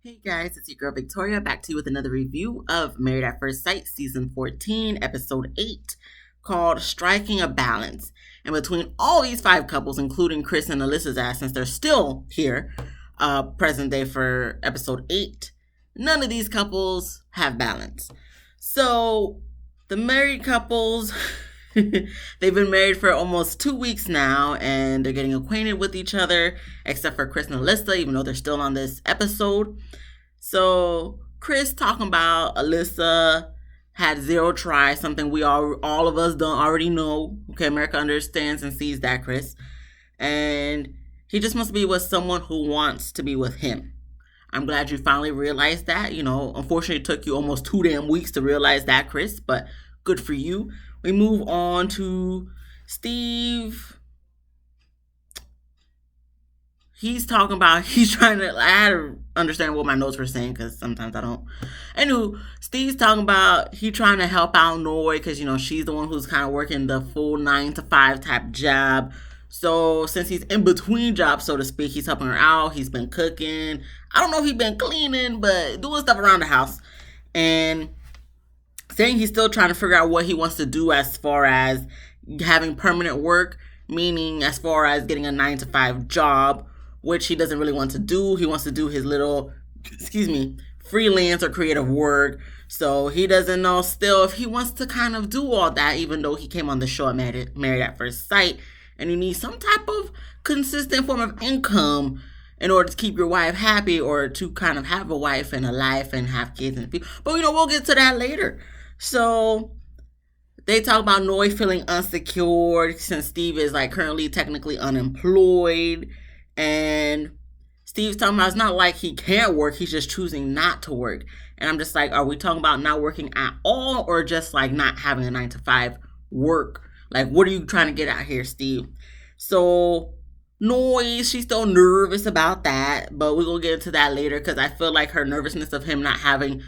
Hey guys, it's your girl Victoria back to you with another review of Married at First Sight Season 14, Episode 8, called Striking a Balance. And between all these five couples, including Chris and Alyssa's ass, since they're still here, present day for Episode 8, none of these couples have balance. So, the married couples, they've been married for almost 2 weeks now, and they're getting acquainted with each other, except for Chris and Alyssa, even though they're still on this episode. So Chris talking about Alyssa had zero try, something we all of us don't already know. Okay, America understands and sees that, Chris. And he just must be with someone who wants to be with him. I'm glad you finally realized that. Unfortunately, it took you almost 2 damn weeks to realize that, Chris, but good for you. We move on to Steve. He's talking about, I had to understand what my notes were saying because sometimes I don't. Anywho, Steve's talking about he trying to help out Noi because, she's the one who's kind of working the full 9 to 5 type job. So since he's in between jobs, so to speak, he's helping her out. He's been cooking. I don't know if he's been cleaning, but doing stuff around the house. And saying he's still trying to figure out what he wants to do as far as having permanent work, meaning as far as getting a 9 to 5 job, which he doesn't really want to do. He wants to do his little, freelance or creative work. So he doesn't know still if he wants to kind of do all that, even though he came on the show at Married at First Sight. And you need some type of consistent form of income in order to keep your wife happy or to kind of have a wife and a life and have kids and people. But, we'll get to that later. So they talk about Noi feeling insecure since Steve is currently technically unemployed. And Steve's talking about it's not like he can't work, he's just choosing not to work. And I'm just like, are we talking about not working at all or just not having a 9 to 5 work? What are you trying to get out here, Steve? So Noi, she's still nervous about that, but we're going to get into that later because I feel like her nervousness of him not having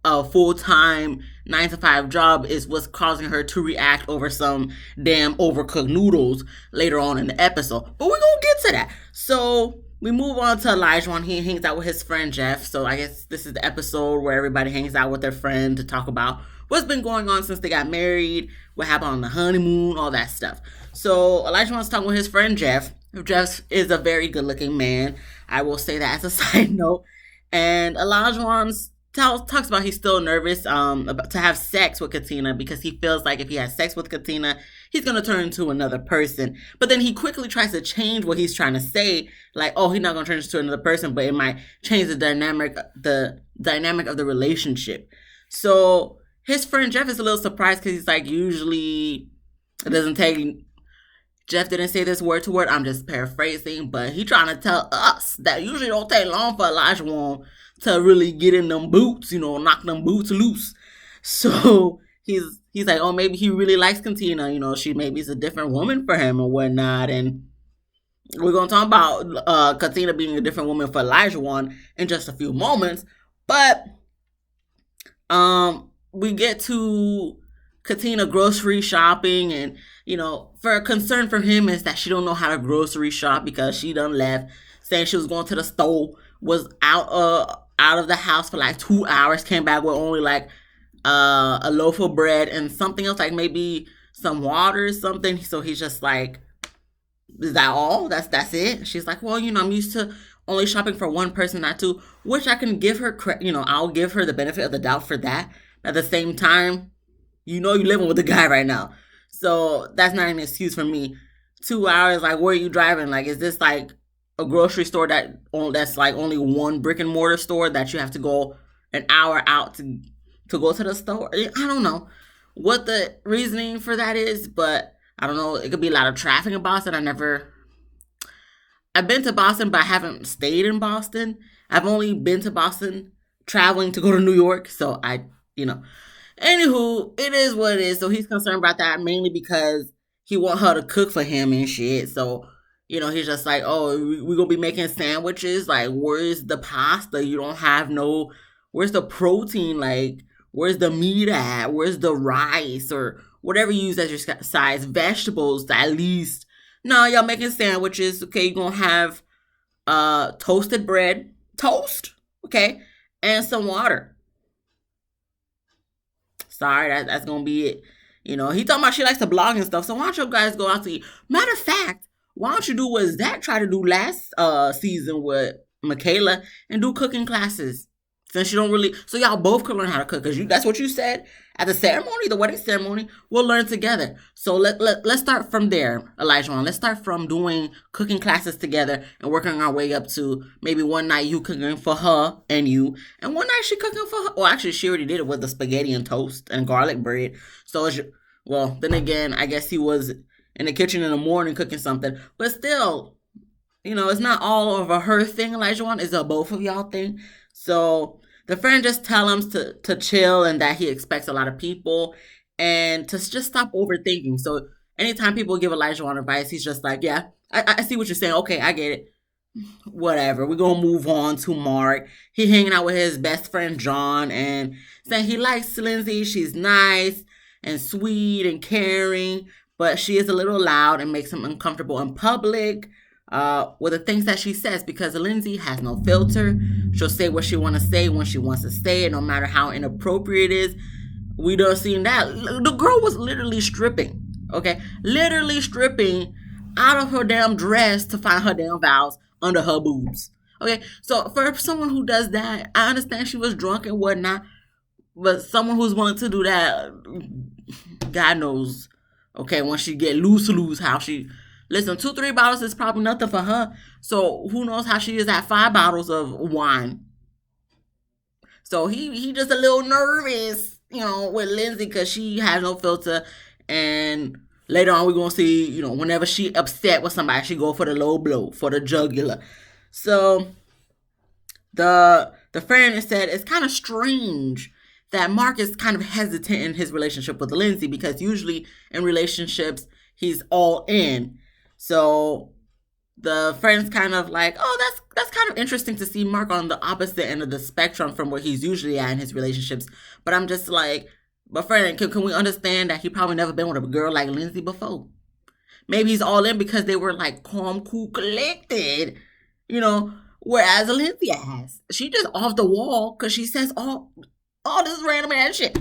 a full-time 9 to 5 job is what's causing her to react over some damn overcooked noodles later on in the episode. But we're gonna get to that. So we move on to Elijah. He hangs out with his friend Jeff. So I guess this is the episode where everybody hangs out with their friend to talk about what's been going on since they got married, what happened on the honeymoon, all that stuff. So Elijah wants to talk with his friend Jeff. Jeff is a very good-looking man. I will say that as a side note. And Elijah talks about he's still nervous about to have sex with Katina because he feels like if he has sex with Katina, he's going to turn into another person. But then he quickly tries to change what he's trying to say. He's not going to turn into another person, but it might change the dynamic of the relationship. So his friend Jeff is a little surprised because he's usually it doesn't take... Jeff didn't say this word to word. I'm just paraphrasing, but he trying to tell us that usually don't take long for Elijah to really get in them boots, knock them boots loose. So he's like, oh, maybe he really likes Katina. She maybe is a different woman for him or whatnot. And we're going to talk about Katina being a different woman for Elijah in just a few moments. But we get to Katina grocery shopping and, for a concern for him is that she don't know how to grocery shop because she done left, saying she was going to the store, was out of the house for 2 hours, came back with only a loaf of bread and something else, maybe some water or something. So he's just like, is that all? That's it? She's like, well, I'm used to only shopping for one person, not two, which I can give her, I'll give her the benefit of the doubt for that. At the same time, you're living with the guy right now. So that's not an excuse for me. 2 hours, where are you driving? Is this a grocery store that's only one brick and mortar store that you have to go an hour out to go to the store? I don't know what the reasoning for that is, but I don't know. It could be a lot of traffic in Boston. I've been to Boston, but I haven't stayed in Boston. I've only been to Boston traveling to go to New York. So Anywho, it is what it is. So he's concerned about that mainly because he want her to cook for him and shit. So, he's just like, oh, we're going to be making sandwiches. Where's the pasta? You don't have where's the protein? Where's the meat at? Where's the rice? Or whatever you use as your size. Vegetables, at least. No, y'all making sandwiches. Okay, you're going to have toasted bread. Toast? Okay, and some water. Sorry, that's gonna be it. He talking about she likes to blog and stuff. So why don't you guys go out to eat? Matter of fact, why don't you do what Zach tried to do last season with Michaela and do cooking classes? Since you don't really, so y'all both could learn how to cook. Cause that's what you said at the ceremony, the wedding ceremony. We'll learn together. So let's start from there, Elijah. Let's start from doing cooking classes together and working our way up to maybe one night you cooking for her and you, and one night she cooking for her. Well, actually, she already did it with the spaghetti and toast and garlic bread. So well, then again, I guess he was in the kitchen in the morning cooking something, but still, it's not all of a her thing, Elijah. It's a both of y'all thing. So the friend just tell him to chill and that he expects a lot of people and to just stop overthinking. So anytime people give Elijah advice, he's just like, yeah, I see what you're saying. Okay, I get it. Whatever. We're gonna move on to Mark. He hanging out with his best friend John and saying he likes Lindsay. She's nice and sweet and caring, but she is a little loud and makes him uncomfortable in public with the things that she says because Lindsay has no filter. She'll say what she want to say when she wants to say it, no matter how inappropriate it is. We don't see that. The girl was literally stripping, okay? Literally stripping out of her damn dress to find her damn vows under her boobs. Okay, so for someone who does that, I understand she was drunk and whatnot, but someone who's willing to do that, God knows, okay, when she get loose, how she listen. 2-3 bottles is probably nothing for her. So who knows how she is at 5 bottles of wine. So he just a little nervous, with Lindsay because she has no filter. And later on, we're gonna see, whenever she upset with somebody, she go for the low blow, for the jugular. So the friend said it's kind of strange that Mark is kind of hesitant in his relationship with Lindsay because usually in relationships he's all in. So the friend's kind of like, oh, that's kind of interesting to see Mark on the opposite end of the spectrum from where he's usually at in his relationships. But I'm just like, but friend, can we understand that he probably never been with a girl like Lindsay before? Maybe he's all in because they were like calm, cool, collected, whereas Lindsay has. She just off the wall because she says all this random ass shit.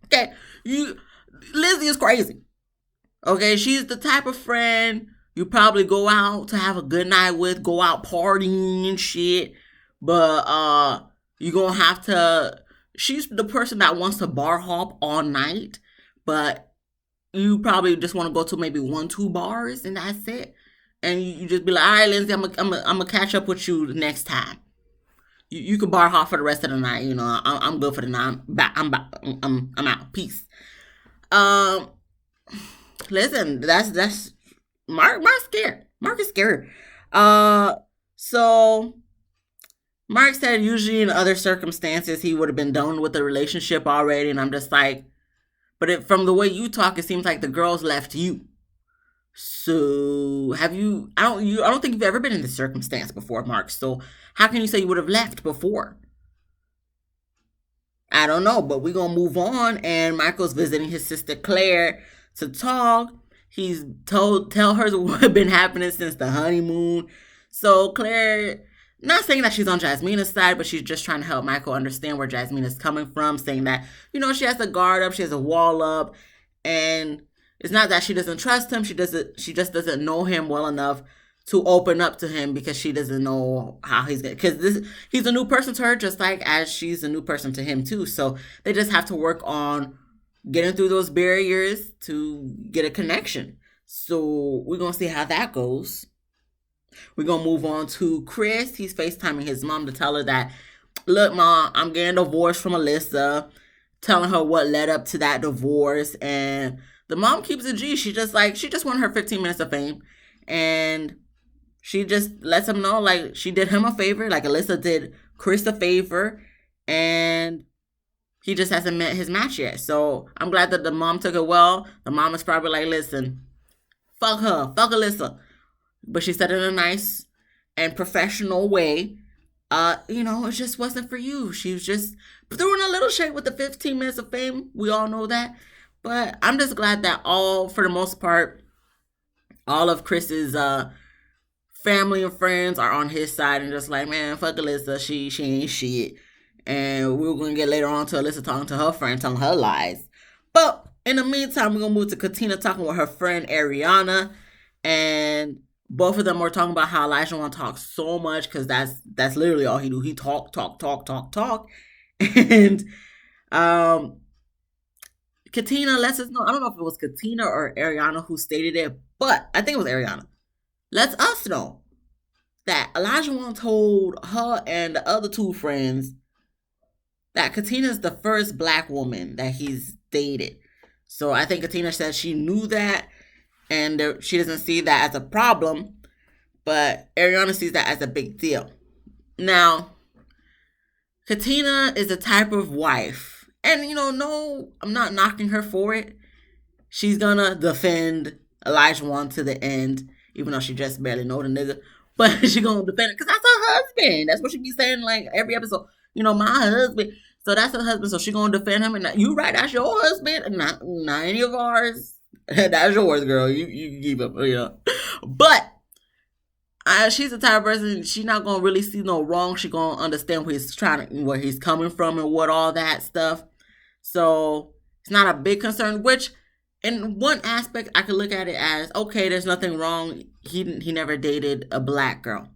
Okay, Lindsay is crazy. Okay, she's the type of friend you probably go out to have a good night with, go out partying and shit. But you're gonna have to. She's the person that wants to bar hop all night, but you probably just want to go to maybe 1-2 bars and that's it. And you just be like, all right, Lindsay, I'm gonna catch up with you next time. You could bar hop for the rest of the night. I'm good for the night. I'm out. Peace. Um, listen, that's Mark. Mark's scared. Mark is scared. So Mark said usually in other circumstances he would have been done with the relationship already, and I'm just like, but from the way you talk, it seems like the girls left you. So have you? I don't think you've ever been in this circumstance before, Mark. So how can you say you would have left before? I don't know, but we're gonna move on. And Michael's visiting his sister Claire to talk. He's tell her what's been happening since the honeymoon. So Claire, not saying that she's on Jasmina's side, but she's just trying to help Michael understand where Jasmina's coming from, saying that, she has a guard up, she has a wall up, and it's not that she doesn't trust him, she just doesn't know him well enough to open up to him because she doesn't know how he's gonna, because he's a new person to her, just like as she's a new person to him too. So they just have to work on getting through those barriers to get a connection. So we're gonna see how that goes. We're gonna move on to Chris. He's FaceTiming his mom to tell her that, look, Mom, I'm getting divorced from Alyssa, telling her what led up to that divorce. And the mom keeps a G. She just wanted her 15 minutes of fame. And she just lets him know, like, she did him a favor, like Alyssa did Chris a favor, and he just hasn't met his match yet. So I'm glad that the mom took it well. The mom is probably like, listen, fuck her, fuck Alyssa. But she said it in a nice and professional way. It just wasn't for you. She was just throwing a little shade with the 15 minutes of fame. We all know that. But I'm just glad that for the most part, all of Chris's family and friends are on his side and just like, man, fuck Alyssa, she ain't shit. And we're gonna get later on to Alyssa talking to her friend, telling her lies. But in the meantime, we're gonna move to Katina talking with her friend Ariana, and both of them are talking about how Elijah want to talk so much because that's literally all he do. He talk, talk, talk, talk, talk, and um, Katina lets us know. I don't know if it was Katina or Ariana who stated it, but I think it was Ariana. Lets us know that Elijah one told her and the other two friends that Katina is the first black woman that he's dated. So I think Katina said she knew that and she doesn't see that as a problem, but Ariana sees that as a big deal. Now, Katina is the type of wife, and no, I'm not knocking her for it. She's gonna defend Elijah one to the end, even though she just barely know the nigga. But she gonna defend it because that's her husband. That's what she be saying like every episode. My husband. So that's her husband. So she gonna defend him. And you right, that's your husband. Not any of ours. That's yours, girl. You keep up. But she's the type of person. She's not gonna really see no wrong. She gonna understand where he's coming from, and what all that stuff. So it's not a big concern. Which, in one aspect, I could look at it as okay. There's nothing wrong. He never dated a black girl,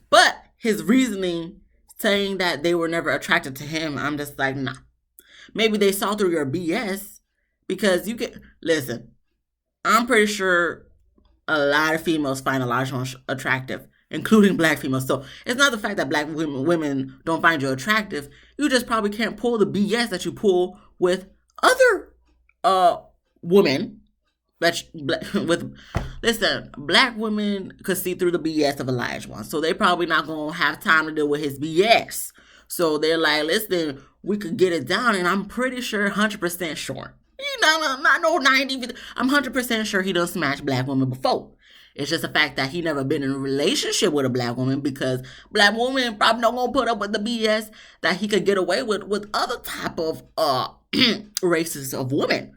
but his reasoning saying that they were never attracted to him, I'm just like, nah. Maybe they saw through your BS because you can listen. I'm pretty sure a lot of females find Elijah attractive, including black females. So it's not the fact that black women don't find you attractive. You just probably can't pull the BS that you pull with other women. Listen, black women could see through the BS of Elijah one, so they probably not gonna have time to deal with his BS. So they're like, listen, we could get it down, and I'm pretty sure, 100% sure. Not no 90. I'm 100% sure he done smashed black women before. It's just the fact that he never been in a relationship with a black woman because black women probably not gonna put up with the BS that he could get away with other type of races of women.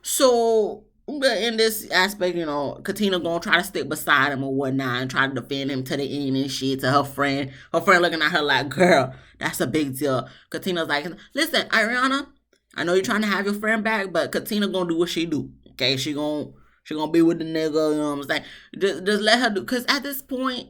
So in this aspect, Katina gonna try to stick beside him or whatnot and try to defend him to the end and shit to her friend. Her friend looking at her like, girl, that's a big deal. Katina's like, listen, Ariana, I know you're trying to have your friend back, but Katina gonna do what she do. Okay, she gonna be with the nigga, you know what I'm saying? Just let her do, because at this point,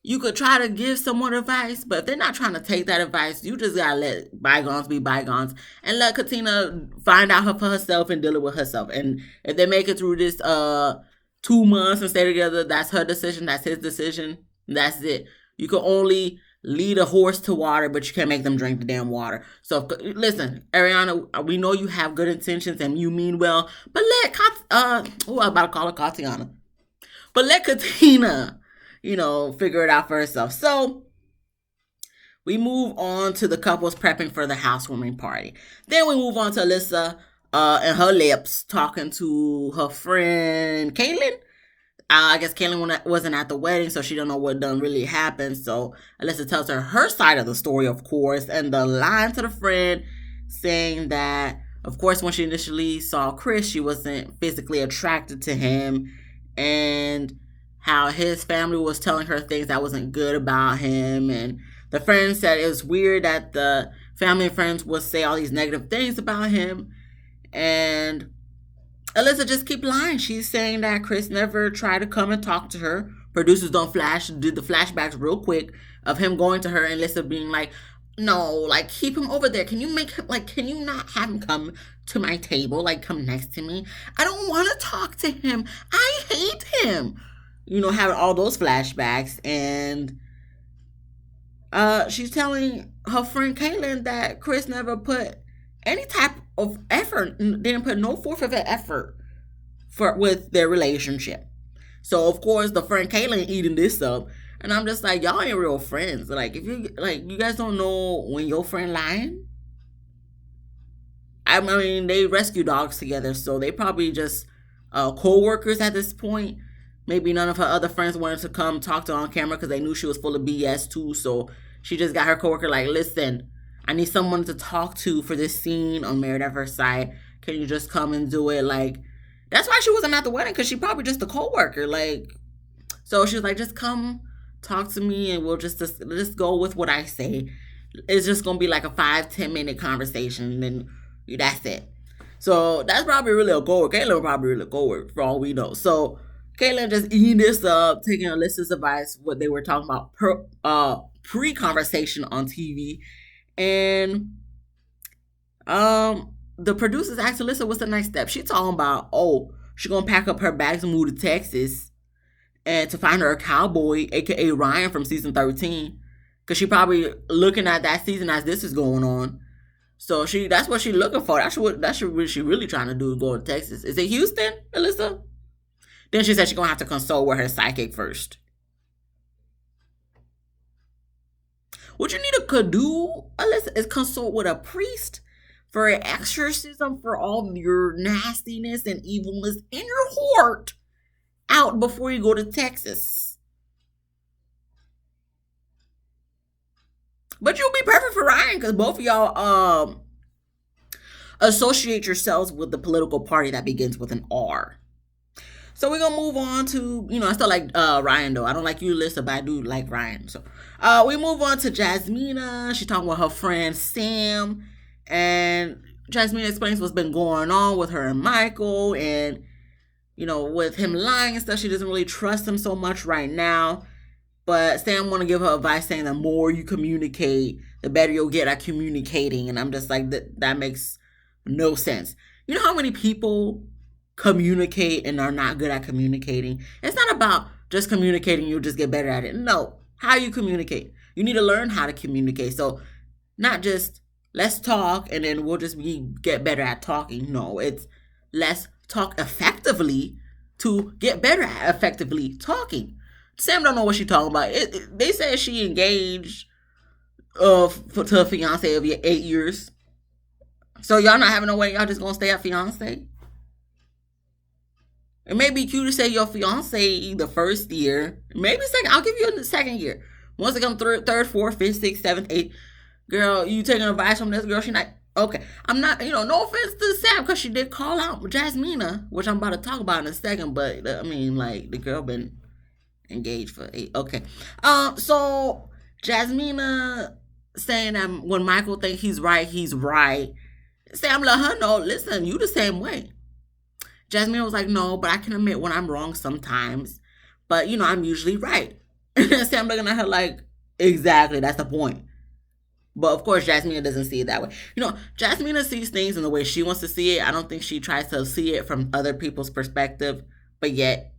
you could try to give someone advice, but if they're not trying to take that advice, you just gotta let bygones be bygones and let Katina find out for herself and deal it with herself. And if they make it through this 2 months and stay together, that's her decision, that's his decision, that's it. You can only lead a horse to water, but you can't make them drink the damn water. So listen, Ariana, we know you have good intentions and you mean well, but I'm about to call her Katina. But let Katina figure it out for herself. So we move on to the couples prepping for the housewarming party. Then we move on to Alyssa and her lips talking to her friend Caitlin. I guess Caitlin wasn't at the wedding, so she don't know what done really happened. So Alyssa tells her side of the story, of course, and the line to the friend saying that, of course, when she initially saw Chris, she wasn't physically attracted to him, and how his family was telling her things that wasn't good about him. And the friend said it was weird that the family and friends would say all these negative things about him. And Alyssa just keep lying. She's saying that Chris never tried to come and talk to her. Producers did the flashbacks real quick of him going to her and Alyssa being like, no, like, keep him over there. Can you not have him come to my table? Like, come next to me. I don't want to talk to him. I hate him. Having all those flashbacks. And she's telling her friend Caitlin that Chris never put any type of effort, didn't put no forth of effort with their relationship. So, of course, the friend Caitlin eating this up. And I'm just like, y'all ain't real friends. Like, if you guys don't know when your friend lying. I mean, they rescue dogs together, so they probably just co-workers at this point. Maybe none of her other friends wanted to come talk to her on camera because they knew she was full of BS too. So she just got her coworker like, listen, I need someone to talk to for this scene on Married at First Sight. Can you just come and do it? Like, that's why she wasn't at the wedding, because she probably just a coworker. Like, So she was like, just come talk to me and we'll just go with what I say. It's just gonna be like a 5-10 minute conversation and then that's it. So that's probably really a goer. Caitlyn probably really a goer for all we know. So Caitlyn just eating this up, taking Alyssa's advice, what they were talking about pre-conversation on TV. And the producers asked Alyssa what's the next step. She talking about, oh, she gonna pack up her bags and move to Texas and to find her a cowboy, aka Ryan from season 13. Cause she probably looking at that season as this is going on. So that's what she looking for. That's what she really trying to do, go to Texas. Is it Houston, Alyssa? Then she said she's gonna have to consult with her psychic first. What you need to do, Alyssa, is consult with a priest for an exorcism for all your nastiness and evilness in your heart out before you go to Texas. But you'll be perfect for Ryan because both of y'all associate yourselves with the political party that begins with an R. So we're gonna move on to, I still like Ryan though. I don't like you, Alyssa, but I do like Ryan. So we move on to Jasmina. She's talking with her friend Sam, and Jasmina explains what's been going on with her and Michael, and with him lying and stuff. She doesn't really trust him so much right now. But Sam want to give her advice saying the more you communicate, the better you'll get at communicating. And I'm just like, that makes no sense. You know how many people communicate and are not good at communicating? It's not about just communicating, you'll just get better at it. No, how you communicate. You need to learn how to communicate. So not just let's talk and then we'll just get better at talking. No, it's let's talk effectively to get better at effectively talking. Sam don't know what she talking about. They said she engaged to a fiance of 8 years. So y'all not having no way. Y'all just gonna stay at fiance. It may be cute to say your fiance the first year, maybe second. I'll give you the second year. Once it comes third, fourth, fifth, sixth, seventh, eighth, girl, you taking advice from this girl? She not okay. I'm not. No offense to Sam because she did call out Jasmina, which I'm about to talk about in a second. But I mean, like the girl been engaged for 8. Okay. So Jasmina saying that when Michael think he's right, he's right. Sam let her know, listen, you the same way. Jasmina was like, no, but I can admit when I'm wrong sometimes. But I'm usually right. And Sam looking at her like, exactly, that's the point. But of course, Jasmina doesn't see it that way. Jasmina sees things in the way she wants to see it. I don't think she tries to see it from other people's perspective. But yet,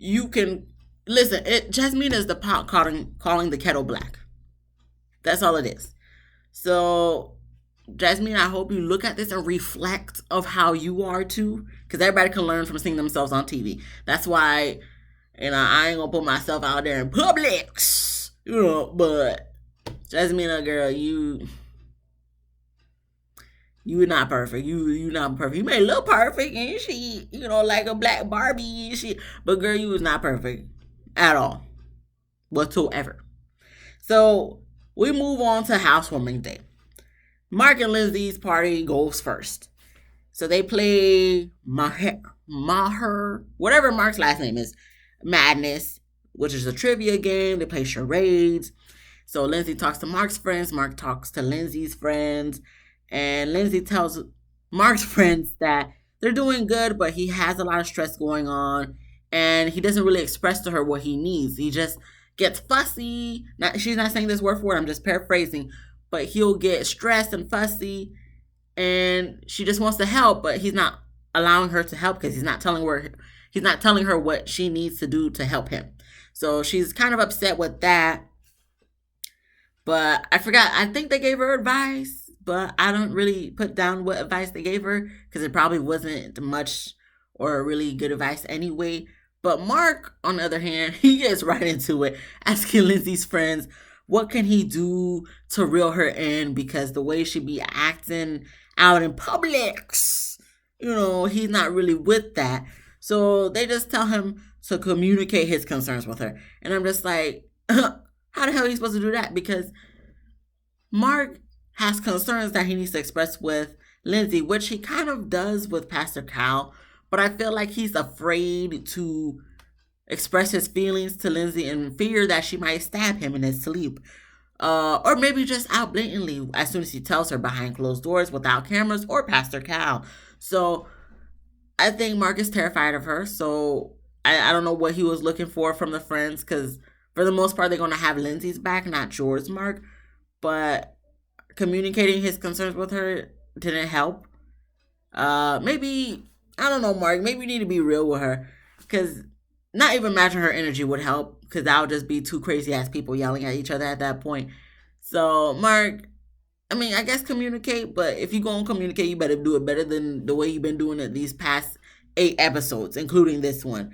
you can listen. Jasmina is the pot calling the kettle black. That's all it is. So, Jasmine, I hope you look at this and reflect of how you are too, because everybody can learn from seeing themselves on TV. That's why, I ain't gonna put myself out there in Publix, But Jasmine, girl, you're not perfect. You not perfect. You may look perfect and she, like a black Barbie and shit. But girl, you was not perfect at all. Whatsoever. So we move on to housewarming day. Mark and Lindsay's party goes first. So they play Maher, whatever Mark's last name is, Madness, which is a trivia game. They play charades. So Lindsay talks to Mark's friends. Mark talks to Lindsay's friends. And Lindsay tells Mark's friends that they're doing good, but he has a lot of stress going on. And he doesn't really express to her what he needs. He just gets fussy. She's not saying this word for word. I'm just paraphrasing. But he'll get stressed and fussy. And she just wants to help, but he's not allowing her to help because he's not telling her what she needs to do to help him. So she's kind of upset with that. But I forgot. I think they gave her advice, but I don't really put down what advice they gave her because it probably wasn't much or really good advice anyway. But Mark, on the other hand, he gets right into it, asking Lindsay's friends, what can he do to reel her in? Because the way she be acting out in Publix, he's not really with that. So they just tell him to communicate his concerns with her. And I'm just like, how the hell are you supposed to do that? Because Mark has concerns that he needs to express with Lindsay, which he kind of does with Pastor Cal. But I feel like he's afraid to express his feelings to Lindsay in fear that she might stab him in his sleep. Or maybe just out blatantly as soon as he tells her behind closed doors without cameras or Pastor Cal. So I think Mark is terrified of her. So I don't know what he was looking for from the friends because for the most part, they're going to have Lindsay's back, not yours, Mark. But communicating his concerns with her didn't help. Maybe, I don't know, Mark. Maybe you need to be real with her because not even matching her energy would help because that would just be two crazy ass people yelling at each other at that point. So, Mark, I mean, I guess communicate, but if you're going to communicate, you better do it better than the way you've been doing it these past 8 episodes, including this one.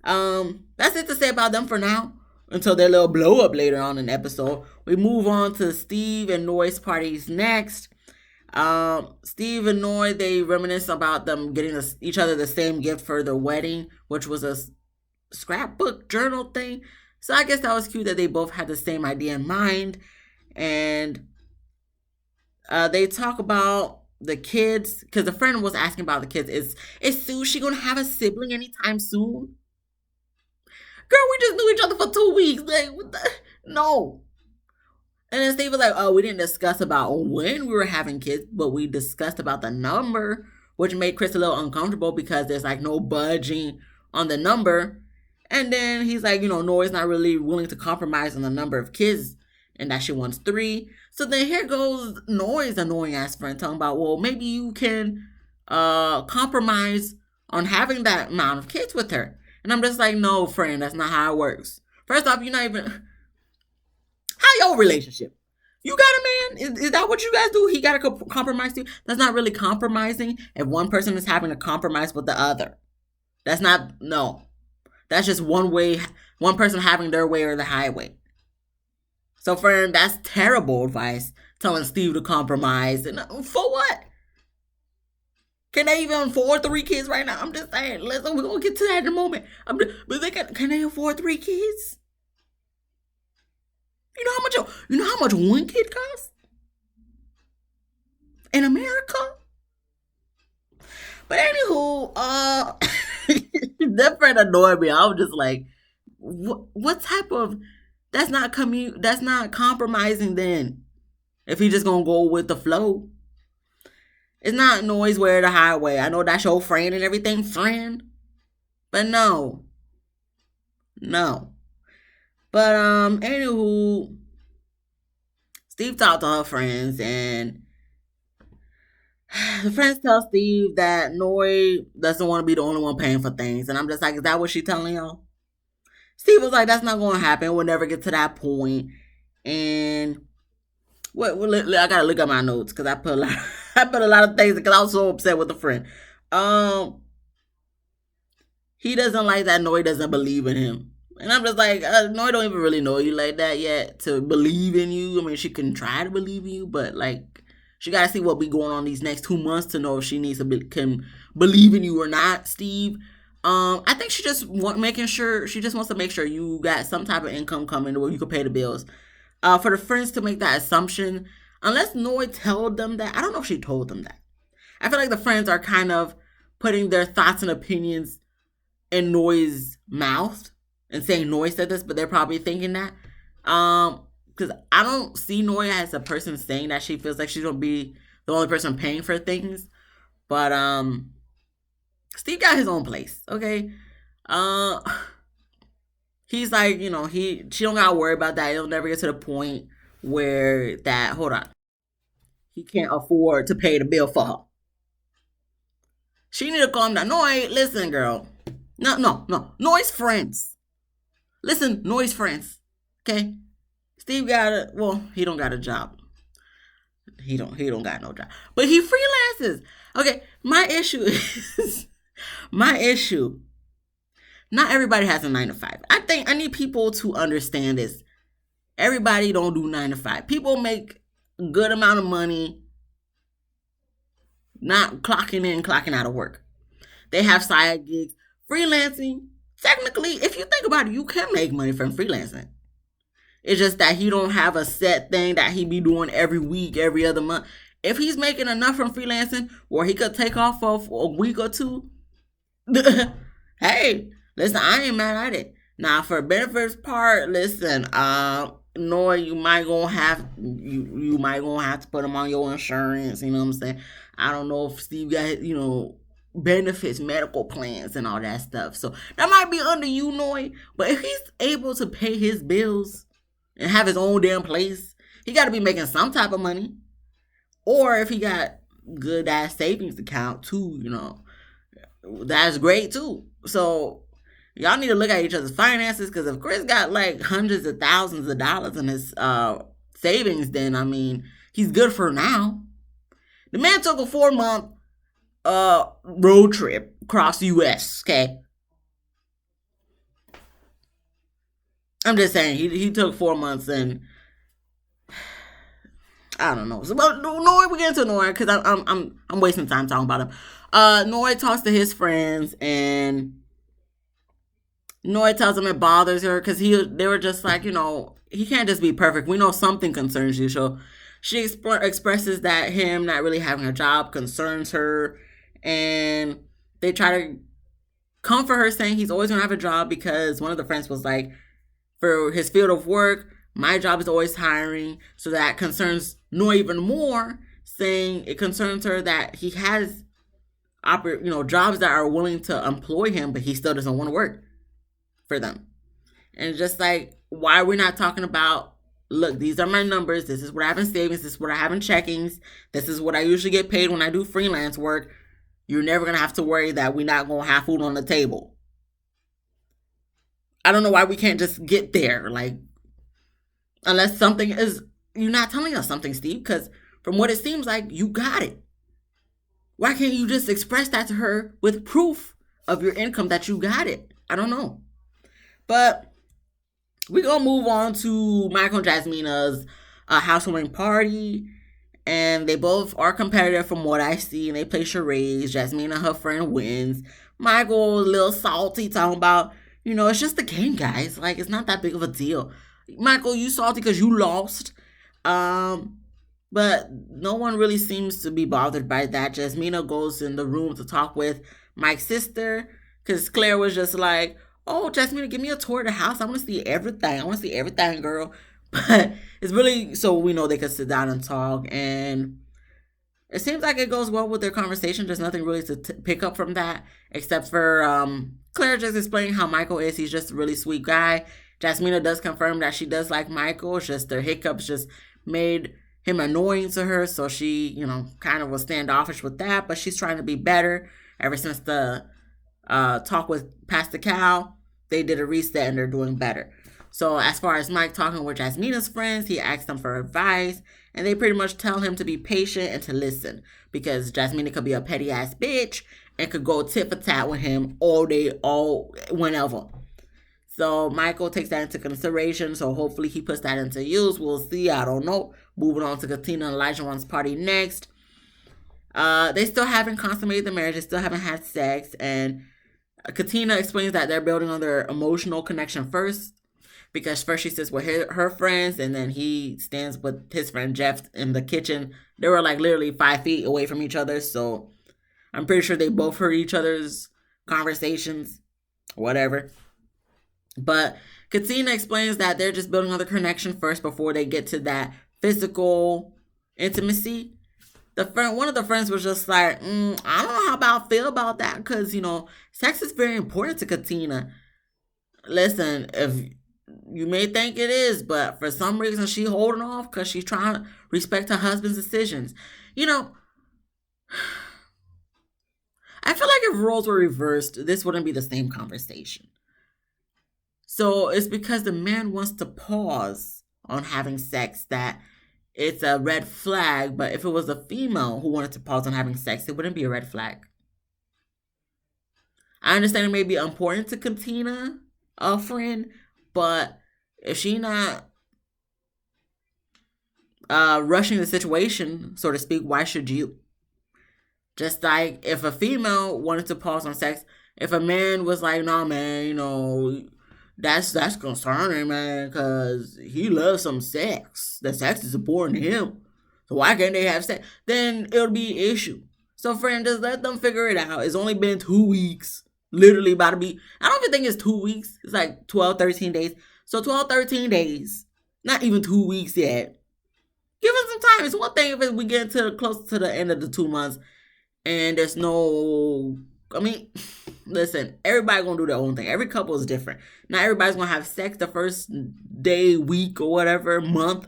That's it to say about them for now. Until their little blow up later on in the episode. We move on to Steve and Noy's parties next. Steve and Noy, they reminisce about them getting each other the same gift for their wedding, which was a scrapbook journal thing. So I guess that was cute that they both had the same idea in mind. And they talk about the kids, because the friend was asking about the kids. Is Sushi gonna have a sibling anytime soon? Girl, we just knew each other for 2 weeks. Like, what the? No. And then Steve was like, oh, we didn't discuss about when we were having kids, but we discussed about the number, which made Chris a little uncomfortable because there's like no budging on the number. And then he's like, Nora's not really willing to compromise on the number of kids and that she wants 3. So then here goes Nora's annoying ass friend talking about, well, maybe you can compromise on having that amount of kids with her. And I'm just like, no, friend, that's not how it works. First off, you're not even... How your relationship? You got a man? Is that what you guys do? He got to compromise to you? That's not really compromising if one person is having to compromise with the other. That's not... No. That's just one way, one person having their way or the highway. So, friend, that's terrible advice. Telling Steve to compromise. And for what? Can they even afford 3 kids right now? I'm just saying. Listen, we're going to get to that in a moment. But can they afford 3 kids? You know how much one kid costs? In America? But anywho, that friend annoyed me. I was just like, what type of... That's not compromising then. If he just going to go with the flow. It's not noise where the highway. I know that's your friend and everything, friend. But no. No. But, anywho, Steve talked to her friends, and the friends tell Steve that Noy doesn't want to be the only one paying for things. And I'm just like, is that what she's telling y'all? Steve was like, that's not going to happen. We'll never get to that point. And I gotta look at my notes because I put a lot of things because I was so upset with the friend. He doesn't like that Noy doesn't believe in him. And I'm just like, Noy don't even really know you like that yet to believe in you. I mean, she can try to believe in you, but like, she gotta see what be going on these next 2 months to know if she needs to can believe in you or not, Steve. I think she just wants to make sure you got some type of income coming where you can pay the bills. For the friends to make that assumption, unless Noy told them that, I don't know if she told them that. I feel like the friends are kind of putting their thoughts and opinions in Noy's mouth and saying Noy said this, but they're probably thinking that. Because I don't see Noy as a person saying that she feels like she's going to be the only person paying for things. But Steve got his own place, okay? He's like, she don't gotta worry about that. It'll never get to the point where he can't afford to pay the bill for her. She need to calm down. Noy, listen, girl. No. Noy's friends. Listen, Noy's friends. Okay? Steve he don't got a job. He don't got no job. But he freelances. Okay, my issue. Not everybody has a 9 to 5. I need people to understand this. Everybody don't do 9 to 5. People make a good amount of money not clocking in, clocking out of work. They have side gigs. Freelancing, technically, if you think about it, you can make money from freelancing. It's just that he don't have a set thing that he be doing every week, every other month. If he's making enough from freelancing where he could take off for a week or 2, hey, listen, I ain't mad at it. Now for benefits part, listen, Noah, you might gonna have to put them on your insurance. You know what I'm saying? I don't know if Steve got benefits, medical plans, and all that stuff. So that might be under you, Noy. But if he's able to pay his bills and have his own damn place, he got to be making some type of money. Or if he got good ass savings account too, that's great too. So y'all need to look at each other's finances, because if Chris got like hundreds of thousands of dollars in his savings, then I mean he's good for now. The man took a 4-month road trip across the U.S. Okay, I'm just saying he took 4 months, and I don't know. So, but Noy, we get into Noy because I'm wasting time talking about him. Noy talks to his friends, and Noy tells him it bothers her because they were just like, he can't just be perfect. We know something concerns you. So she expresses that him not really having a job concerns her, and they try to comfort her, saying he's always gonna have a job, because one of the friends was like, for his field of work, my job is always hiring. So that concerns Noy even more, saying it concerns her that he has jobs that are willing to employ him, but he still doesn't want to work for them. And just like, why we're not talking about, look, these are my numbers, this is what I have in savings, this is what I have in checkings, this is what I usually get paid when I do freelance work. You're never going to have to worry that we're not going to have food on the table. I don't know why we can't just get there, like, unless something is, you're not telling us something, Steve, because from what it seems like, you got it. Why can't you just express that to her with proof of your income that you got it? I don't know. But we're going to move on to Michael and Jasmina's housewarming party. And they both are competitive from what I see. And they play charades. Jasmina, her friend, wins. Michael, a little salty, talking about, it's just a game, guys. Like, it's not that big of a deal. Michael, you salty because you lost. But no one really seems to be bothered by that. Jasmina goes in the room to talk with Mike's sister, because Claire was just like, oh, Jasmina, give me a tour of the house. I want to see everything. I want to see everything, girl. But it's really so we know they could sit down and talk. And it seems like it goes well with their conversation. There's nothing really to pick up from that, except for Claire just explaining how Michael is. He's just a really sweet guy. Jasmina does confirm that she does like Michael. It's just their hiccups just made him annoying to her. So she, kind of was standoffish with that. But she's trying to be better. Ever since the talk with Pastor Cal, they did a reset and they're doing better. So as far as Mike talking with Jasmina's friends, he asks them for advice. And they pretty much tell him to be patient and to listen. Because Jasmina could be a petty ass bitch and could go tit for tat with him all day, whenever. So Michael takes that into consideration. So hopefully he puts that into use. We'll see. I don't know. Moving on to Katina and Elijah's party next. They still haven't consummated the marriage. They still haven't had sex. And Katina explains that they're building on their emotional connection first. Because first she sits with her friends, and then he stands with his friend Jeff in the kitchen. They were like literally 5 feet away from each other. So I'm pretty sure they both heard each other's conversations. Whatever. But Katina explains that they're just building on the connection first before they get to that physical intimacy. One of the friends was just like, I don't know how I feel about that, because, sex is very important to Katina. Listen, if you may think it is, but for some reason she's holding off because she's trying to respect her husband's decisions. I feel like if roles were reversed, this wouldn't be the same conversation. So it's because the man wants to pause on having sex that it's a red flag. But if it was a female who wanted to pause on having sex, it wouldn't be a red flag. I understand it may be important to Katina, a friend, but if she not rushing the situation, so to speak, why should you? Just like if a female wanted to pause on sex, if a man was like, nah, man, that's concerning, man, because he loves some sex. The sex is important to him. So why can't they have sex? Then it'll be an issue. So friend, just let them figure it out. It's only been 2 weeks. literally about to be, I don't even think it's 2 weeks. It's like 12, 13 days. So 12, 13 days, not even 2 weeks yet. Give us some time. It's one thing if we get to close to the end of the 2 months and there's no, I mean, listen, everybody gonna do their own thing. Every couple is different. Not everybody's gonna have sex the first day, week, or whatever, month.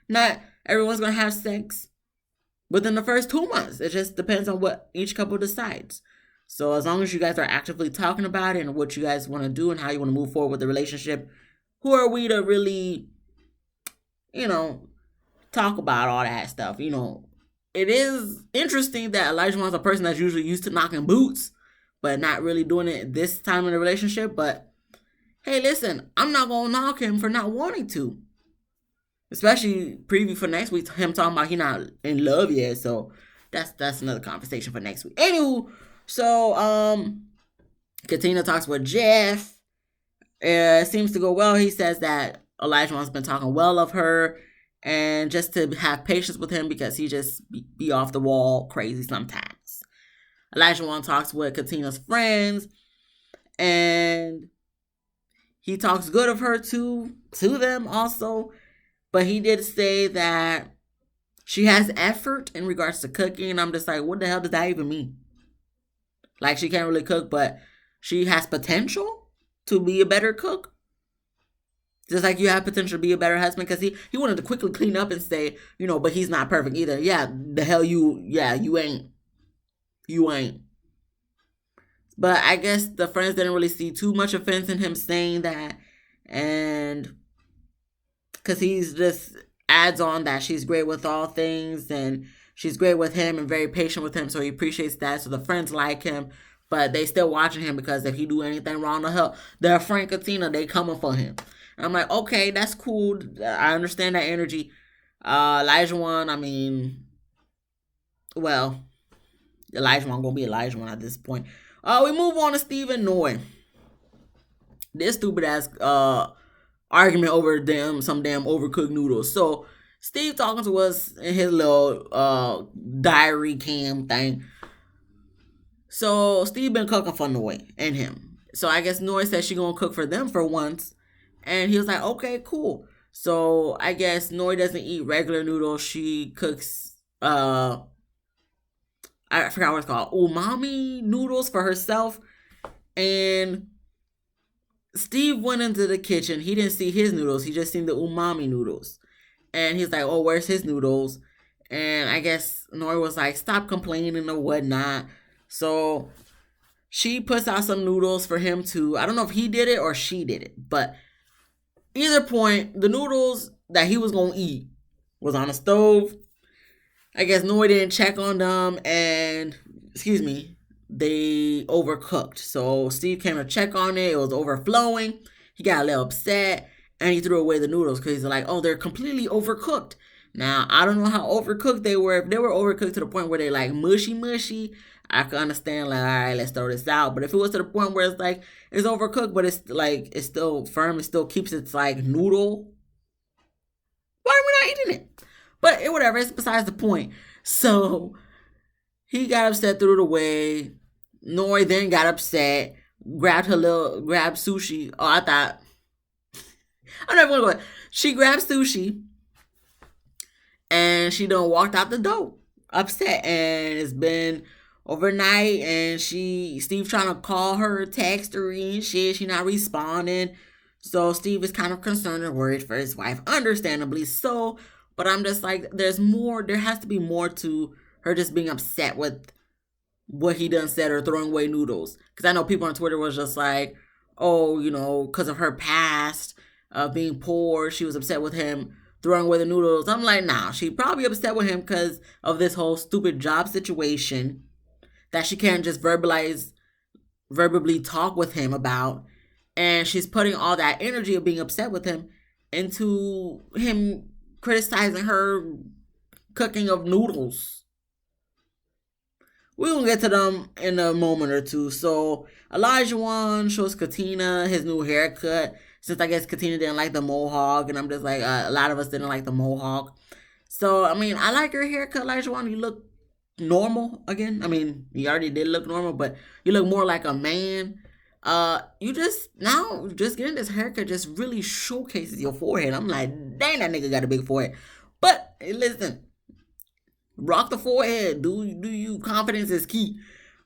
Not everyone's gonna have sex within the first 2 months. It just depends on what each couple decides. So as long as you guys are actively talking about it and what you guys want to do and how you want to move forward with the relationship, who are we to really, you know, talk about all that stuff? You know, it is interesting that Elijah Wan's a person that's usually used to knocking boots, but not really doing it this time in the relationship. But hey, listen, I'm not gonna knock him for not wanting to. Especially preview for next week, him talking about he not in love yet. So that's another conversation for next week. Anywho, so Katina talks with Jeff. It seems to go well. He says that Elijah has been talking well of her, and just to have patience with him because he just be off the wall crazy sometimes. Elijah Wan talks with Katina's friends, and he talks good of her to them also. But he did say that she has effort in regards to cooking. And I'm just like, what the hell does that even mean? Like, she can't really cook, but she has potential to be a better cook. Just like you have potential to be a better husband. Because he wanted to quickly clean up and say, you know, but he's not perfect either. Yeah, the hell you ain't. You ain't. But I guess the friends didn't really see too much offense in him saying that. And because he's just adds on that she's great with all things and she's great with him and very patient with him, so he appreciates that. So the friends like him, but they still watching him because if he do anything wrong to her, their friend Katina, they coming for him. And I'm like, okay, that's cool. I understand that energy. Elijah Wan, I mean, well, Elijah Wan gonna be Elijah Wan at this point. We move on to Steve and Noy. This stupid ass argument over some damn overcooked noodles. So Steve talking to us in his little diary cam thing. So Steve been cooking for Noy and him. So I guess Noy said she gonna cook for them for once. And he was like, okay, cool. So I guess Noy doesn't eat regular noodles. She cooks I forgot what it's called, umami noodles for herself. And Steve went into the kitchen. He didn't see his noodles. He just seen the umami noodles. And he's like, oh, where's his noodles? And I guess Nori was like, stop complaining or whatnot. So she puts out some noodles for him to, I don't know if he did it or she did it. But either point, the noodles that he was going to eat was on the stove. I guess Nori didn't check on them. And, they overcooked. So Steve came to check on it. It was overflowing. He got a little upset and he threw away the noodles because he's like, oh, they're completely overcooked. Now, I don't know how overcooked they were. If they were overcooked to the point where they're like mushy, I could understand, like, all right, let's throw this out. But if it was to the point where it's like, it's overcooked, but it's like, it's still firm, it still keeps its like noodle, why are we not eating it? But whatever, it's besides the point. So he got upset, threw it away. Nori then got upset, grabbed sushi. Oh, I thought, I'm never gonna go. She grabbed sushi and she done walked out the door upset. And it's been overnight and Steve trying to call her, text her and shit. She not responding. So Steve is kind of concerned and worried for his wife, understandably so. But I'm just like, there has to be more to her just being upset with what he done said or throwing away noodles. Because I know people on Twitter was just like, oh, because of her past of being poor, she was upset with him throwing away the noodles. I'm like, nah, she probably upset with him because of this whole stupid job situation that she can't just verbally talk with him about. And she's putting all that energy of being upset with him into him criticizing her cooking of noodles. We're going to get to them in a moment or two. So Elijah Wan shows Katina his new haircut. Since I guess Katina didn't like the mohawk. And I'm just like, a lot of us didn't like the mohawk. So, I mean, I like your haircut, Elijah Wan. You look normal again. I mean, you already did look normal, but you look more like a man. You just now just getting this haircut just really showcases your forehead. I'm like, dang, that nigga got a big forehead. But hey, listen, rock the forehead. Do you? Confidence is key.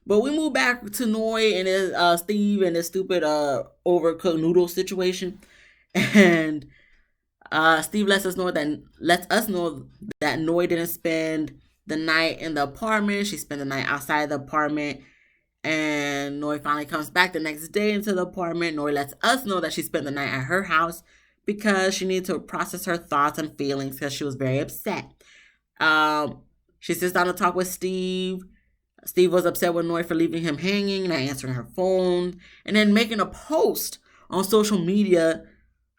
But we move back to Noi and his Steve and his stupid overcooked noodle situation, and Steve lets us know that Noi didn't spend the night in the apartment. She spent the night outside the apartment. And Noi finally comes back the next day into the apartment. Noi lets us know that she spent the night at her house because she needed to process her thoughts and feelings because she was very upset. She sits down to talk with Steve. Steve was upset with Noi for leaving him hanging, not answering her phone, and then making a post on social media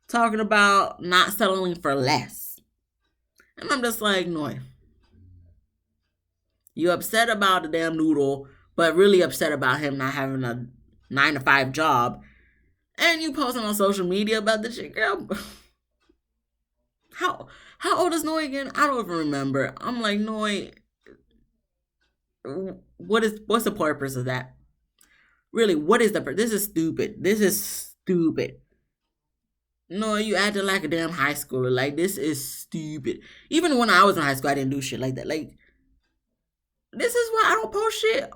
talking about not settling for less. And I'm just like, Noi, you upset about the damn noodle, but really upset about him not having a 9-to-5 job. And you posting on social media about this shit, girl. How old is Noi again? I don't even remember. I'm like, Noi, what's the purpose of that? Really, what is the purpose? This is stupid. No, you acting like a damn high schooler. Like, this is stupid. Even when I was in high school, I didn't do shit like that. Like, this is why I don't post shit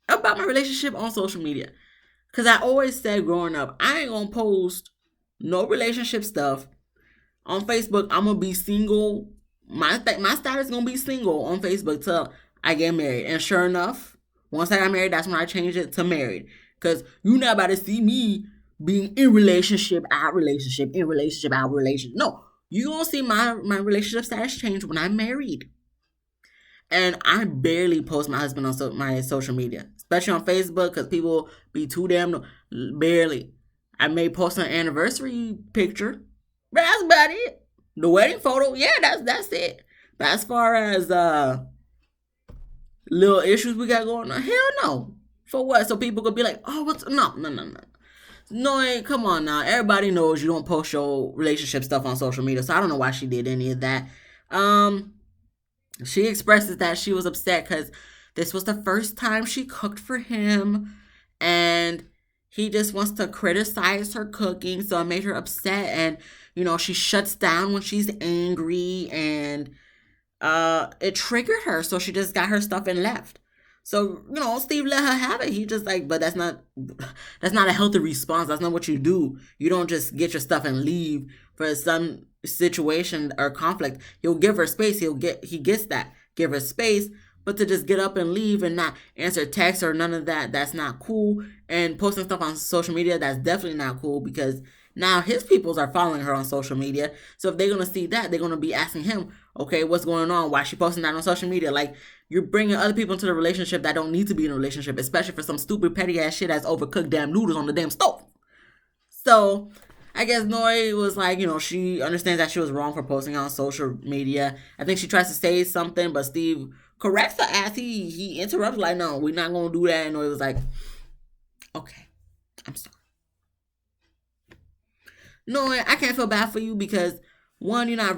about my relationship on social media. Because I always said growing up, I ain't going to post no relationship stuff. On Facebook, I'm going to be single. My status is going to be single on Facebook till I get married. And sure enough, once I got married, that's when I changed it to married. Because you're not about to see me being in relationship, out relationship, in relationship, out relationship. No, you're going to see my relationship status change when I'm married. And I barely post my husband on my social media, especially on Facebook, because people be too damn barely. I may post an anniversary picture, but that's about it. The wedding photo, yeah, that's it. But as far as little issues we got going on, hell no. For what? So people could be like, oh, what's no. No, come on now. Everybody knows you don't post your relationship stuff on social media, so I don't know why she did any of that. She expresses that she was upset because this was the first time she cooked for him, and he just wants to criticize her cooking, so it made her upset, and, she shuts down when she's angry, and it triggered her, so she just got her stuff and left. So, Steve let her have it. He just like, but that's not a healthy response. That's not what you do. You don't just get your stuff and leave for some situation or conflict. He'll give her space. He gets that. Give her space. But to just get up and leave and not answer texts or none of that, that's not cool. And posting stuff on social media, that's definitely not cool, because now his peoples are following her on social media. So if they're going to see that, they're going to be asking him, okay, what's going on? Why is she posting that on social media? Like, you're bringing other people into the relationship that don't need to be in a relationship, especially for some stupid petty ass shit as overcooked damn noodles on the damn stove. So I guess Noi was like, she understands that she was wrong for posting on social media. I think she tries to say something, but Steve corrects her ass. He interrupts, like, no, we're not going to do that. And Noi was like, okay, I'm sorry. No, I can't feel bad for you because, one, you're not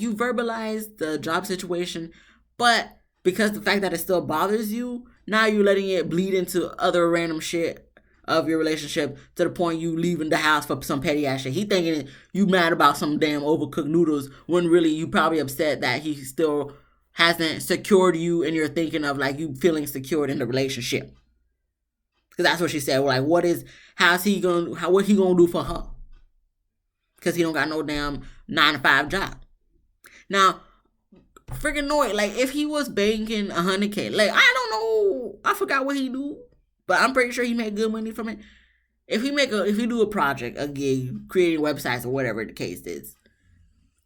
you verbalized the job situation, but because the fact that it still bothers you, now you're letting it bleed into other random shit of your relationship to the point you leaving the house for some petty ass shit. He thinking you mad about some damn overcooked noodles when really you probably upset that he still hasn't secured you and you're thinking of like you feeling secured in the relationship. Because that's what she said. Like, what he gonna do for her? Because he don't got no damn 9-to-5 job. Now, freaking Noi, like, if he was banking $100K, like, I don't know, I forgot what he do, but I'm pretty sure he made good money from it. If he do a project, a gig, creating websites or whatever the case is,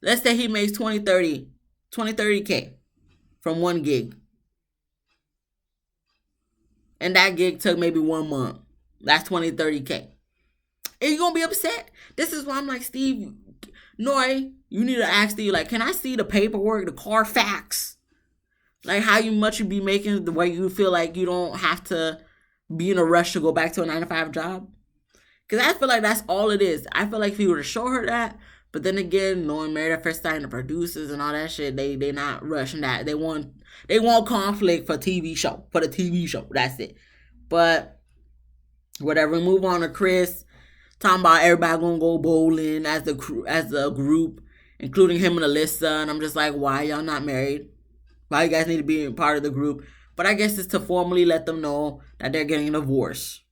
let's say he makes 30K from one gig, and that gig took maybe 1 month, that's 30K. Are you gonna be upset? This is why I'm like, Steve, Noi, you need to ask Steve, like, can I see the paperwork, the Carfax? Like, how much you be making, the way you feel like you don't have to be in a rush to go back to a 9-to-5 job? Because I feel like that's all it is. I feel like if he were to show her that, But then again, knowing Married at First Sight and the producers and all that shit, they not rushing that. They want conflict for TV show. For the TV show. That's it. But whatever, we move on to Chris. Talking about everybody gonna go bowling as a group, including him and Alyssa. And I'm just like, why y'all not married? Why you guys need to be part of the group? But I guess it's to formally let them know that they're getting a divorce.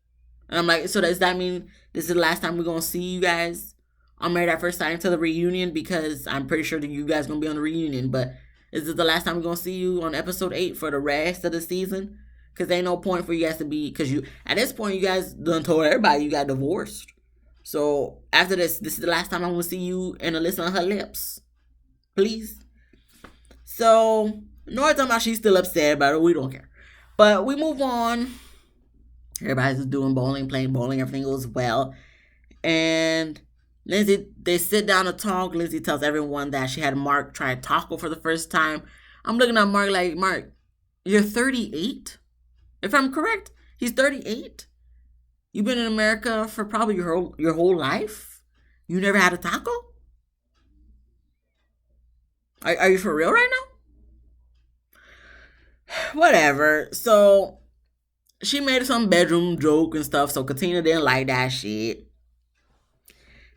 And I'm like, so does that mean this is the last time we're gonna see you guys on Married at First Sight until the reunion? Because I'm pretty sure that you guys gonna be on the reunion. But is this the last time we're gonna see you on episode 8 for the rest of the season? Because ain't no point for you guys to be, because you at this point you guys done told everybody you got divorced. So after this is the last time I'm gonna see you and Alyssa on her lips. Please. So Nora talking about she's still upset about it. We don't care. But we move on. Everybody's doing bowling, playing bowling. Everything goes well. And Lindsay, they sit down to talk. Lindsay tells everyone that she had Mark try taco for the first time. I'm looking at Mark like, Mark, you're 38? If I'm correct, he's 38? You've been in America for probably your whole life? You never had a taco? Are you for real right now? Whatever. So she made some bedroom joke and stuff, so Katina didn't like that shit.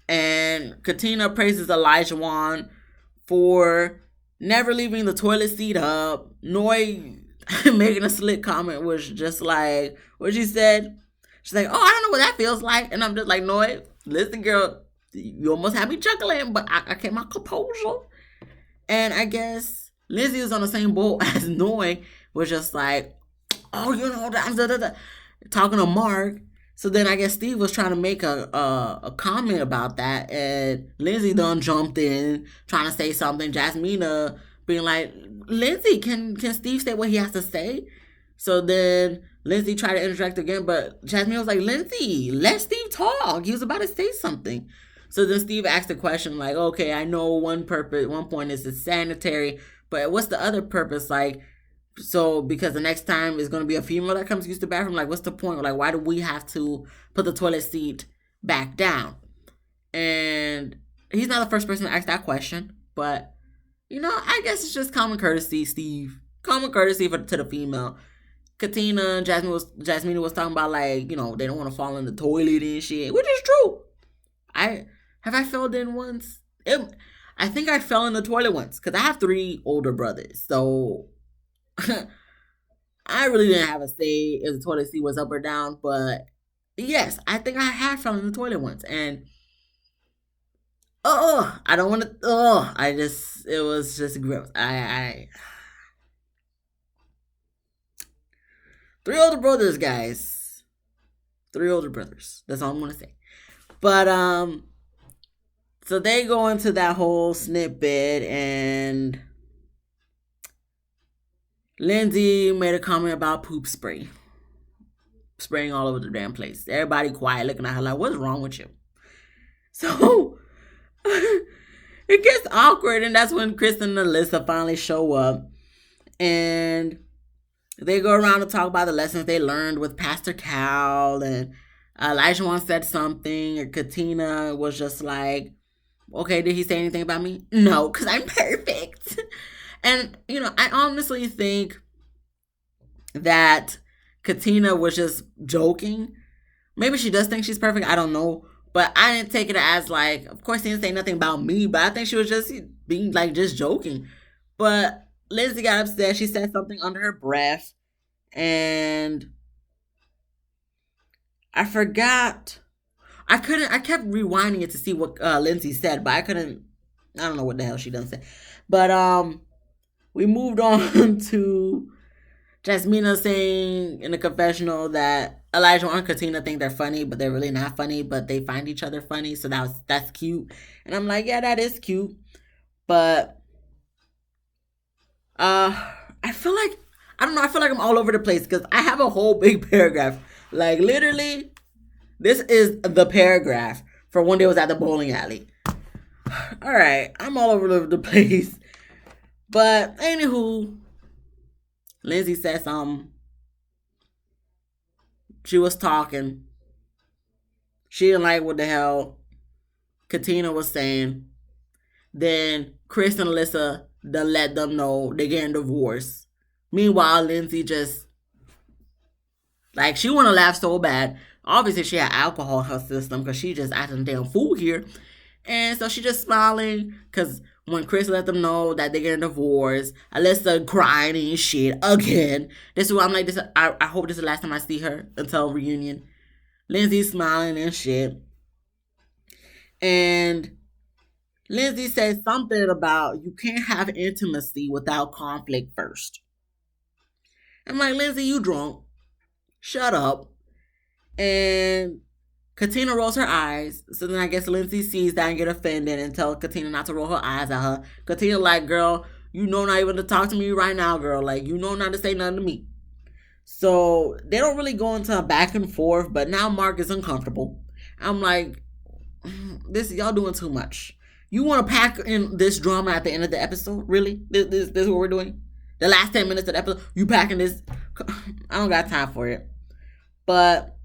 And Katina praises Elijah for never leaving the toilet seat up. Noi making a slick comment was just like, what she said? She's like, oh, I don't know what that feels like. And I'm just like, Noi, listen, girl, you almost had me chuckling, but I kept my composure. And I guess Lizzie was on the same boat as Noi, was just like, oh, you know, talking to Mark. So then I guess Steve was trying to make a comment about that, and Lindsay done jumped in trying to say something. Jasmina being like, Lindsay, can Steve say what he has to say? So then Lindsay tried to interject again, but Jasmina was like, Lindsay, let Steve talk. He was about to say something. So then Steve asked a question like, okay, I know one point is it's sanitary, but what's the other purpose? Like, so because the next time is going to be a female that comes to use the bathroom, like what's the point? Like, why do we have to put the toilet seat back down? And he's not the first person to ask that question, but you know, I guess it's just common courtesy, Steve. Common courtesy to the female. Katina and Jasmina was talking about, like, you know, they don't want to fall in the toilet and shit, which is true. I fell in once? I think I fell in the toilet once because I have 3 older brothers, so I really didn't have a say if the toilet seat was up or down, but yes, I think I had fell in the toilet once, and I don't want to. It was just gross. I 3 older brothers, guys. 3 older brothers. That's all I'm gonna say. But so they go into that whole snippet, and Lindsay made a comment about poop spray. Spraying all over the damn place. Everybody quiet looking at her like, what's wrong with you? So it gets awkward, and that's when Chris and Alyssa finally show up. And they go around to talk about the lessons they learned with Pastor Cal. And Elijah said something, and Katina was just like, okay, did he say anything about me? No, because I'm perfect. And, you know, I honestly think that Katina was just joking. Maybe she does think she's perfect. I don't know. But I didn't take it as, like, of course, he didn't say nothing about me, but I think she was just being, like, just joking. But Lizzie got upset. She said something under her breath. And I forgot. I kept rewinding it to see what Lindsay said, but I don't know what the hell she done said. But we moved on to Jasmina saying in the confessional that Elijah and Katina think they're funny, but they're really not funny, but they find each other funny, so that's cute. And I'm like, yeah, that is cute. But I feel like I'm all over the place because I have a whole big paragraph. Like, literally, this is the paragraph for when they was at the bowling alley. All right, I'm all over the place. But anywho, Lindsay said something. She was talking. She didn't like what the hell Katina was saying. Then Chris and Alyssa they let them know they're getting divorced. Meanwhile, Lindsay just like she want to laugh so bad. Obviously, she had alcohol in her system because she just acting a damn fool here. And so she just smiling because when Chris let them know that they're getting divorced, Alyssa crying and shit again. This is why I'm like, this. I hope this is the last time I see her until reunion. Lindsay smiling and shit. And Lindsay says something about you can't have intimacy without conflict first. I'm like, Lindsay, you drunk. Shut up. And Katina rolls her eyes. So then I guess Lindsay sees that and get offended and tell Katina not to roll her eyes at her. Katina like, girl, you know not even to talk to me right now, girl. Like, you know not to say nothing to me. So they don't really go into a back and forth, but now Mark is uncomfortable. I'm like, this y'all doing too much. You want to pack in this drama at the end of the episode? Really? This is what we're doing? The last 10 minutes of the episode, you packing this? I don't got time for it. But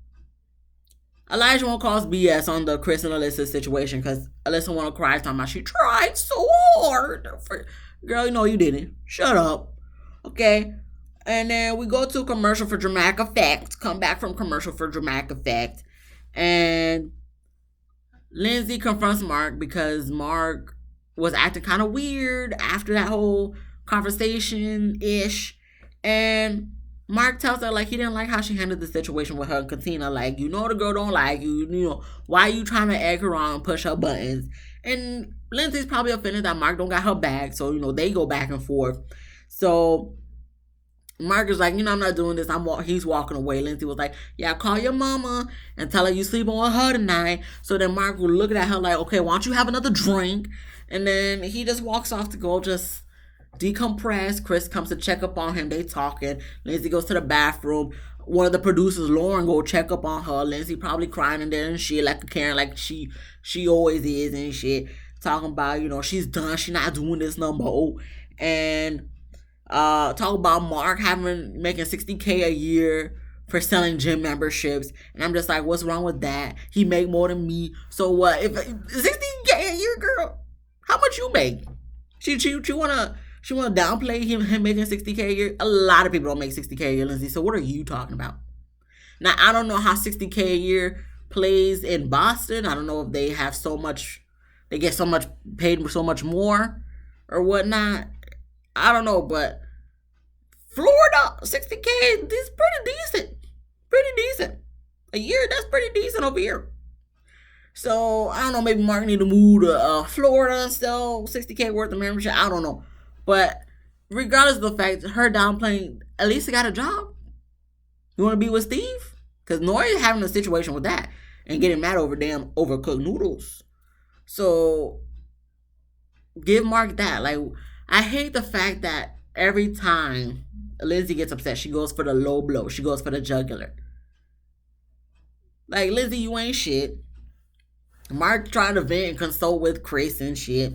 Elijah won't cause BS on the Chris and Alyssa situation because Alyssa want to cry talking about she tried so hard. Girl, you know you didn't. Shut up. Okay. And then we go to a commercial for dramatic effect. Come back from commercial for dramatic effect. And Lindsay confronts Mark because Mark was acting kind of weird after that whole conversation-ish. And Mark tells her, like, he didn't like how she handled the situation with her and Katina. Like, you know the girl don't like you. You know, why are you trying to egg her on and push her buttons? And Lindsay's probably offended that Mark don't got her back. So, you know, they go back and forth. So Mark is like, you know, I'm not doing this. He's walking away. Lindsay was like, yeah, call your mama and tell her you sleeping with her tonight. So then Mark will look at her like, okay, why don't you have another drink? And then he just walks off to go just decompress. Chris comes to check up on him. They talking. Lindsay goes to the bathroom. One of the producers, Lauren, go check up on her. Lindsay probably crying in there and shit like a Karen, like she always is and shit. Talking about, you know, she's done. She not doing this no more. And talk about Mark making $60K a year for selling gym memberships. And I'm just like, what's wrong with that? He make more than me. So what? If $60K a year, girl, how much you make? She wanna downplay him making $60K a year? A lot of people don't make $60K a year, Lindsay. So what are you talking about? Now, I don't know how $60K a year plays in Boston. I don't know if they have they get paid so much more or whatnot. I don't know, but Florida, $60K is pretty decent. Pretty decent. A year, that's pretty decent over here. So, I don't know, maybe Mark need to move to Florida and sell $60K worth of membership. I don't know. But regardless of the fact, her downplaying, at least he got a job. You want to be with Steve? Because Nori is having a situation with that and getting mad over damn overcooked noodles. So, give Mark that. Like, I hate the fact that every time Lindsay gets upset, she goes for the low blow. She goes for the jugular. Like, Lindsay, you ain't shit. Mark trying to vent and consult with Chris and shit.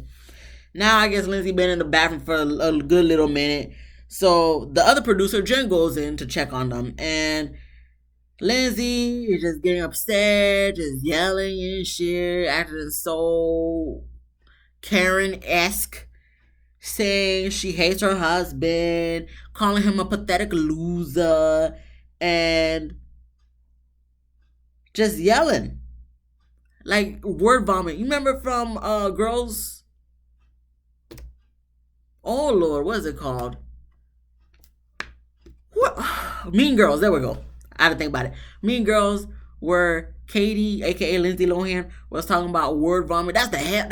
Now, I guess Lindsay been in the bathroom for a good little minute. So, the other producer, Jen, goes in to check on them. And Lindsay is just getting upset, just yelling and shit, acting so Karen-esque, saying she hates her husband, calling him a pathetic loser, and just yelling. Like word vomit. You remember from Girls? Oh Lord, what is it called? What? Mean Girls. There we go. I had to think about it. Mean Girls, where Katie, aka Lindsay Lohan, was talking about word vomit. That's the hell.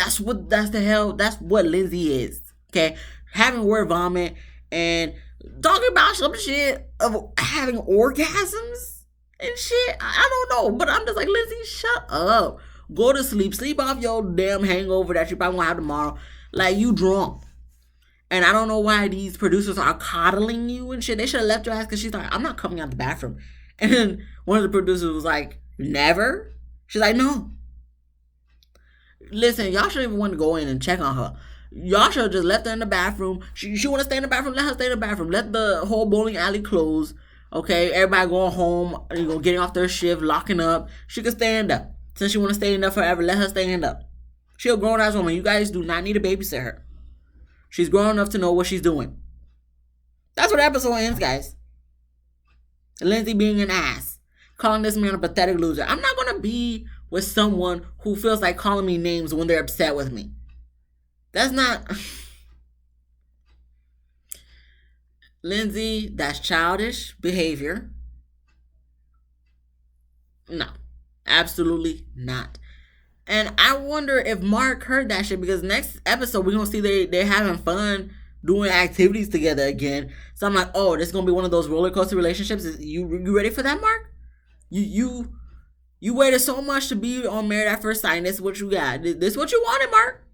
That's what Lindsay is. Okay, having word vomit and talking about some shit of having orgasms and shit. I don't know, but I'm just like, Lindsay, shut up. Go to sleep. Sleep off your damn hangover that you probably won't have tomorrow. Like, you drunk. And I don't know why these producers are coddling you and shit. They should have left your ass because she's like, I'm not coming out the bathroom. And then one of the producers was like, never? She's like, no. Listen, y'all shouldn't even want to go in and check on her. Y'all should have just left her in the bathroom. She want to stay in the bathroom. Let her stay in the bathroom. Let the whole bowling alley close. Okay, everybody going home, getting off their shift, locking up. She could stand up. Since she want to stay in there forever, let her stand up. She's a grown ass woman. You guys do not need to babysit her. She's grown enough to know what she's doing. That's what the episode ends, guys. Lindsay being an ass. Calling this man a pathetic loser. I'm not going to be with someone who feels like calling me names when they're upset with me. That's not... Lindsay, that's childish behavior. No. Absolutely not. And I wonder if Mark heard that shit, because next episode we're going to see they're having fun doing activities together again. So I'm like, oh, this is going to be one of those roller coaster relationships. You ready for that, Mark? You waited so much to be on Married at First Sight, and this is what you got. This is what you wanted, Mark.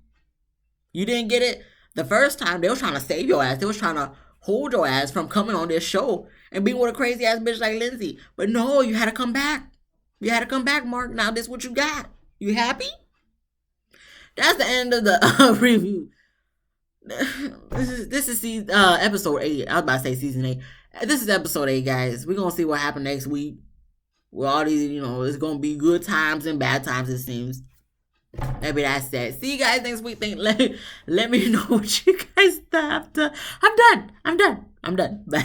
You didn't get it the first time. They was trying to save your ass. They was trying to hold your ass from coming on this show and being with a crazy ass bitch like Lindsay. But no, you had to come back. You had to come back, Mark. Now this is what you got. You happy? That's the end of the review. This is episode 8. I was about to say season 8. This is episode 8, guys. We're going to see what happens next week. With all these, it's going to be good times and bad times, it seems. Maybe that's that. See you guys next week. Let me know what you guys thought. I'm done. Bye.